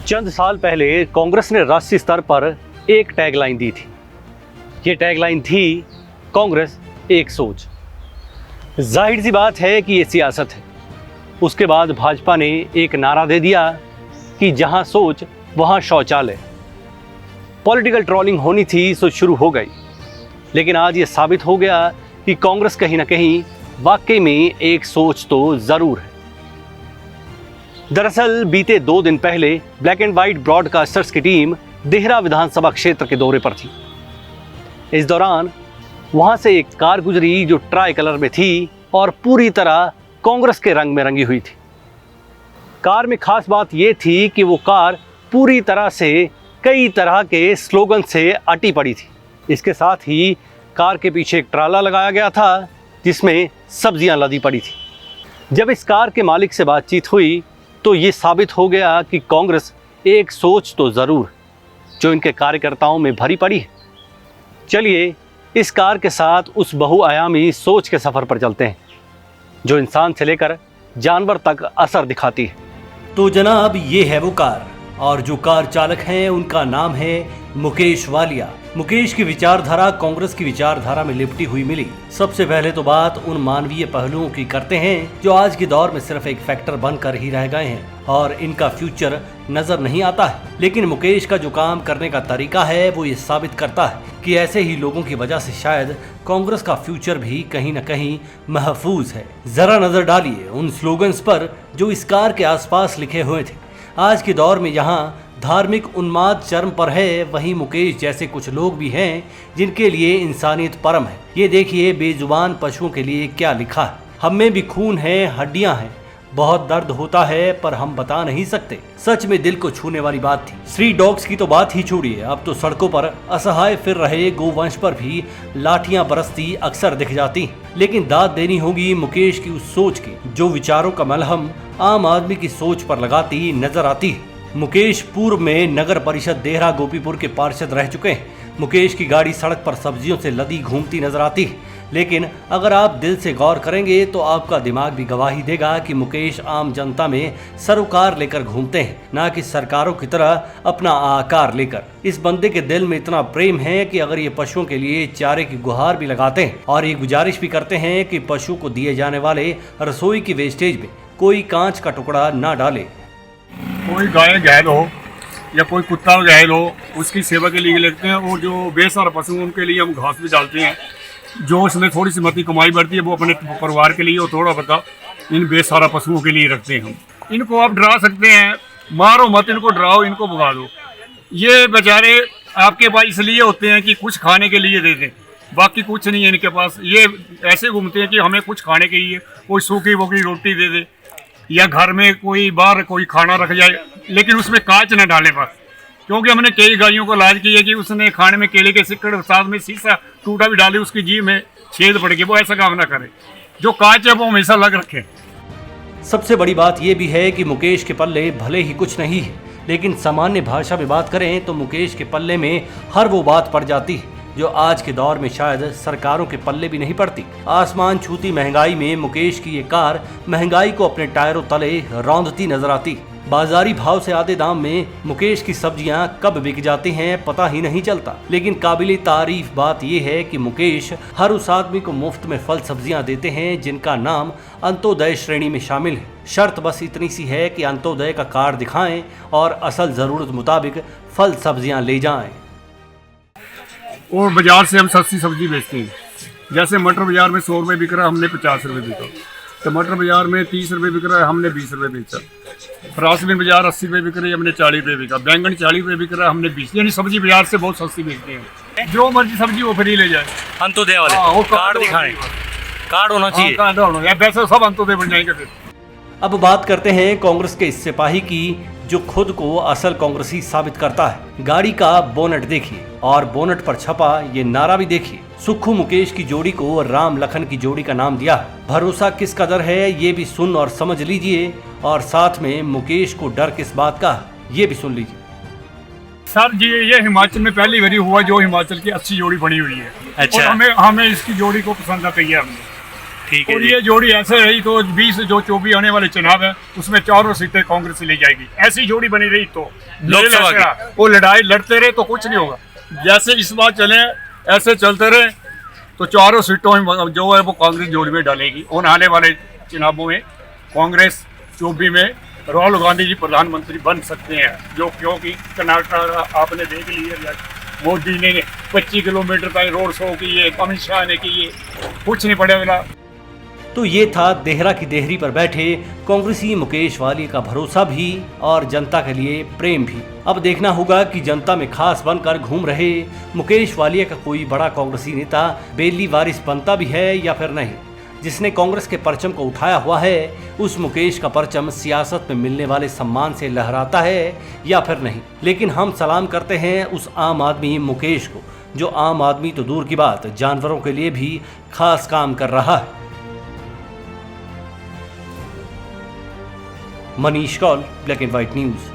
चंद साल पहले कांग्रेस ने राष्ट्रीय स्तर पर एक टैगलाइन दी थी। ये टैगलाइन थी कांग्रेस एक सोच। जाहिर सी बात है कि ये सियासत है। उसके बाद भाजपा ने एक नारा दे दिया कि जहां सोच वहां शौचालय। पॉलिटिकल ट्रोलिंग होनी थी सो शुरू हो गई, लेकिन आज ये साबित हो गया कि कांग्रेस कहीं ना कहीं वाकई में एक सोच तो जरूर है। दरअसल बीते 2 दिन पहले ब्लैक एंड व्हाइट ब्रॉडकास्टर्स की टीम देहरा विधानसभा क्षेत्र के दौरे पर थी। इस दौरान वहां से एक कार गुजरी जो ट्राई कलर में थी और पूरी तरह कांग्रेस के रंग में रंगी हुई थी। कार में खास बात यह थी कि वो कार पूरी तरह से कई तरह के स्लोगन से अटी पड़ी थी। इसके साथ ही कार के पीछे एक ट्राला लगाया गया था जिसमें सब्जियां लदी पड़ी थी। जब इस कार के मालिक से बातचीत हुई तो ये साबित हो गया कि कांग्रेस एक सोच तो ज़रूर जो इनके कार्यकर्ताओं में भरी पड़ी है। चलिए इस कार के साथ उस बहुआयामी सोच के सफ़र पर चलते हैं जो इंसान से लेकर जानवर तक असर दिखाती है। तो जनाब ये है वो कार, और जो कार चालक हैं उनका नाम है मुकेश वालिया। मुकेश की विचारधारा कांग्रेस की विचारधारा में लिपटी हुई मिली। सबसे पहले तो बात उन मानवीय पहलुओं की करते हैं जो आज के दौर में सिर्फ एक फैक्टर बनकर ही रह गए हैं और इनका फ्यूचर नजर नहीं आता है। लेकिन मुकेश का जो काम करने का तरीका है वो ये साबित करता है कि ऐसे ही लोगों की वजह से शायद कांग्रेस का फ्यूचर भी कहीं न कहीं महफूज है। जरा नजर डालिए उन स्लोगन्स पर जो इस कार के आसपास लिखे हुए थे। आज के दौर में यहाँ धार्मिक उन्माद चरम पर है, वहीं मुकेश जैसे कुछ लोग भी हैं जिनके लिए इंसानियत परम है। ये देखिए बेजुबान पशुओं के लिए क्या लिखा है। हम में भी खून है, हड्डियां हैं, बहुत दर्द होता है पर हम बता नहीं सकते। सच में दिल को छूने वाली बात थी। स्ट्रीट डॉग्स की तो बात ही छोड़िए, अब तो सड़कों पर असहाय फिर रहे गोवंश पर भी लाठियां बरसती अक्सर दिख जाती। लेकिन दाद देनी होगी मुकेश की उस सोच की जो विचारों का मलहम आम आदमी की सोच पर लगाती नजर आती है। मुकेश पूर्व में नगर परिषद देहरा गोपीपुर के पार्षद रह चुके हैं। मुकेश की गाड़ी सड़क पर सब्जियों से लदी घूमती नजर आती है, लेकिन अगर आप दिल से गौर करेंगे तो आपका दिमाग भी गवाही देगा कि मुकेश आम जनता में सरोकार लेकर घूमते हैं, ना कि सरकारों की तरह अपना आकार लेकर। इस बंदे के दिल में इतना प्रेम है कि अगर ये पशुओं के लिए चारे की गुहार भी लगाते हैं और ये गुजारिश भी करते हैं कि पशु को दिए जाने वाले रसोई की वेस्टेज में कोई कांच का टुकड़ा ना डाले। कोई गाय घायल हो या कोई कुत्ता घायल हो उसकी सेवा के लिए लगते हैं, और जो बेसहारा पशु उनके लिए हम घास भी डालते हैं। जो उसमें थोड़ी सी मती कमाई बढ़ती है वो अपने परिवार के लिए और थोड़ा बता इन बेसहारा पशुओं के लिए रखते हैं हम। इनको आप डरा सकते हैं, मारो मत, इनको डराओ, इनको भगा दो। ये बेचारे आपके पास इसलिए होते हैं कि कुछ खाने के लिए दे दें, बाकी कुछ नहीं है इनके पास। ये ऐसे घूमते हैं कि हमें कुछ खाने के लिए कोई सूखी वोखी रोटी दे दे या घर में कोई बाहर कोई खाना रख जाए, लेकिन उसमें कांच न डाले बस। क्योंकि हमने कई गायों को इलाज किया कि उसने खाने में केले के सिक्कड़ साथ में शीशा टूटा भी डाले, उसकी जीभ में छेद पड़ गया। वो ऐसा काम ना करे, जो कांच है वो हमेशा अलग रखे। सबसे बड़ी बात यह भी है कि मुकेश के पल्ले भले ही कुछ नहीं है, लेकिन सामान्य भाषा में बात करें तो मुकेश के पल्ले में हर वो बात पड़ जाती है जो आज के दौर में शायद सरकारों के पल्ले भी नहीं पड़ती। आसमान छूती महंगाई में मुकेश की ये कार महंगाई को अपने टायरों तले रौंदती नजर आती। बाजारी भाव से आधे दाम में मुकेश की सब्जियां कब बिक जाती हैं पता ही नहीं चलता। लेकिन काबिले तारीफ बात यह है कि मुकेश हर उस आदमी को मुफ्त में फल सब्जियां देते हैं जिनका नाम अंत्योदय श्रेणी में शामिल है। शर्त बस इतनी सी है कि अंत्योदय का कार्ड दिखाएं और असल जरूरत मुताबिक फल सब्जियां ले जाएं। और बाजार से हम सस्ती सब्जी बेचते हैं। जैसे मटर बाजार में 100 रुपये बिक रहा है, हमने 50 रुपये बिका। टमाटर बाजार में 30 रुपये बिक रहा है, हमने 20 रुपये बेचा। फ्रांसबिन बाजार 80 रुपये बिक रही है, हमने 40 रुपये बिका। बैंगन 40 रुपये बिक रहा है, हमने 20। यानी सब्जी बाजार से बहुत सस्ती बेचते हैं। जो मर्जी सब्जी वो फ्री ले जाए। अंत्योदय वाले वो कार्ड दिखाएं, कार्ड होना चाहिए। कार्ड होना, वैसे सब अंत्योदय बन जाएंगे फिर। अब बात करते हैं कांग्रेस के इस सिपाही की जो खुद को असल कांग्रेसी साबित करता है। गाड़ी का बोनट देखिए और बोनट पर छपा ये नारा भी देखिए। सुक्खू मुकेश की जोड़ी को राम लखन की जोड़ी का नाम दिया। भरोसा किस कदर है ये भी सुन और समझ लीजिए, और साथ में मुकेश को डर किस बात का ये भी सुन लीजिए। सर जी ये हिमाचल में पहली बारी हुआ जो हिमाचल की अच्छी जोड़ी बनी हुई है। अच्छा। और हमें इसकी जोड़ी को पसंद आती है। हमने ठीक है और जी। ये जोड़ी ऐसे रही तो 20 जो 24 आने वाले चुनाव है उसमें चारों सीटें कांग्रेस ले जाएगी। ऐसी जोड़ी बनी रही तो लोकसभा की। वो लड़ाई लड़ते रहे तो कुछ नहीं होगा। जैसे इस बार चले ऐसे चलते रहे तो चारों सीटों में जो है वो कांग्रेस जोड़ी में डालेगी। और आने वाले चुनावों में कांग्रेस 24 में राहुल गांधी जी प्रधानमंत्री बन सकते हैं। जो क्योंकि कर्नाटक आपने देख लिया, मोदी ने 25 किलोमीटर का रोड शो किए, अमित शाह ने किए, कुछ नहीं पड़े वाला। तो ये था देहरा की देहरी पर बैठे कांग्रेसी मुकेश वालिया का भरोसा भी और जनता के लिए प्रेम भी। अब देखना होगा कि जनता में खास बनकर घूम रहे मुकेश वालिया का कोई बड़ा कांग्रेसी नेता बेली वारिस बनता भी है या फिर नहीं। जिसने कांग्रेस के परचम को उठाया हुआ है उस मुकेश का परचम सियासत में मिलने वाले सम्मान से लहराता है या फिर नहीं। लेकिन हम सलाम करते हैं उस आम आदमी मुकेश को जो आम आदमी तो दूर की बात जानवरों के लिए भी खास काम कर रहा है। Manish Kaul, black and white news.